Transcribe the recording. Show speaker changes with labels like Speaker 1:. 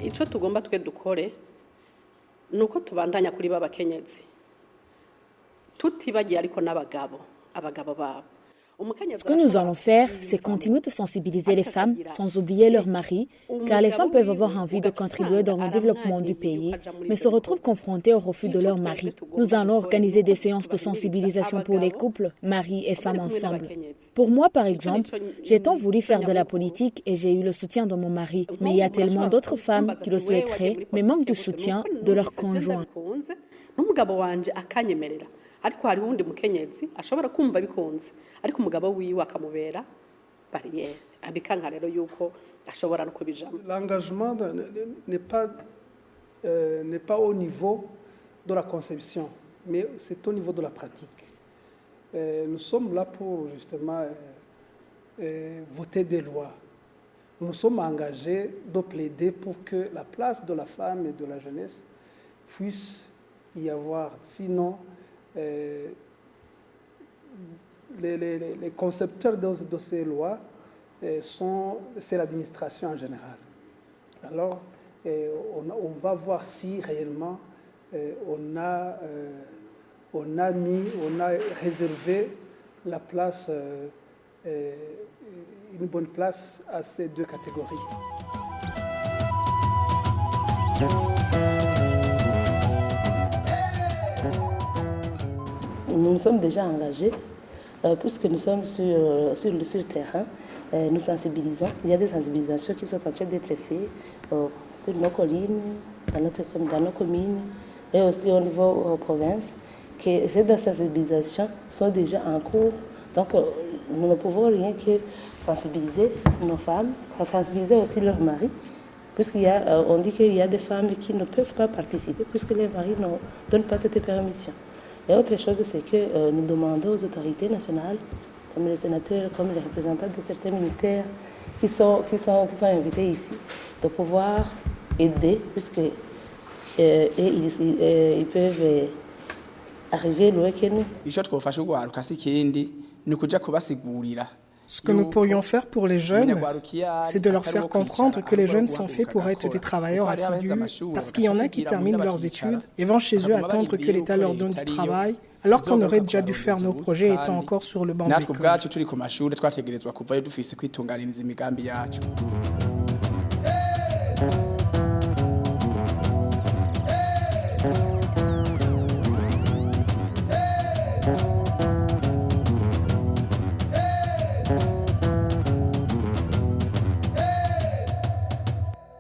Speaker 1: Ico tugomba twe dukore nuko tubandanya kuri babakenyezi tutibagiye ariko n'abagabo babo.
Speaker 2: Ce que nous allons faire, c'est continuer de sensibiliser les femmes sans oublier leurs maris, car les femmes peuvent avoir envie de contribuer dans le développement du pays, mais se retrouvent confrontées au refus de leur mari. Nous allons organiser des séances de sensibilisation pour les couples, mari et femmes ensemble. Pour moi, par exemple, j'ai tant voulu faire de la politique et j'ai eu le soutien de mon mari, mais il y a tellement d'autres femmes qui le souhaiteraient, mais manquent du soutien de leur conjoint.
Speaker 1: Ariko hari wundi mukenyezi ashobora kumva bikunze ariko umugabo wiwe akamubera barrière abikanka rero yuko ashobora no kubijama.
Speaker 3: L'engagement n'est pas au niveau de la conception, mais c'est au niveau de la pratique. Nous sommes là pour justement voter des lois. Nous sommes engagés de plaider pour que la place de la femme et de la jeunesse puisse y avoir. Sinon, les concepteurs de ces lois c'est l'administration en général. Alors, on va voir si réellement on a réservé la place, une bonne place à ces deux catégories.
Speaker 4: Nous sommes déjà engagés, puisque nous sommes sur le terrain, nous sensibilisons. Il y a des sensibilisations qui sont en train d'être faites sur nos collines, dans nos communes et aussi au niveau province. Que ces sensibilisations sont déjà en cours. Donc nous ne pouvons rien que sensibiliser nos femmes, sensibiliser aussi leurs maris, puisqu'on dit qu'il y a des femmes qui ne peuvent pas participer puisque les maris ne donnent pas cette permission. Et autre chose, c'est que nous demandons aux autorités nationales, comme les sénateurs, comme les représentants de certains ministères qui sont invités ici, de pouvoir aider, puisque ils peuvent arriver loin que nous.
Speaker 5: Ce que nous pourrions faire pour les jeunes, c'est de leur faire comprendre que les jeunes sont faits pour être des travailleurs assidus, parce qu'il y en a qui terminent leurs études et vont chez eux attendre que l'État leur donne du travail, alors qu'on aurait déjà dû faire nos projets étant encore sur le banc d'école.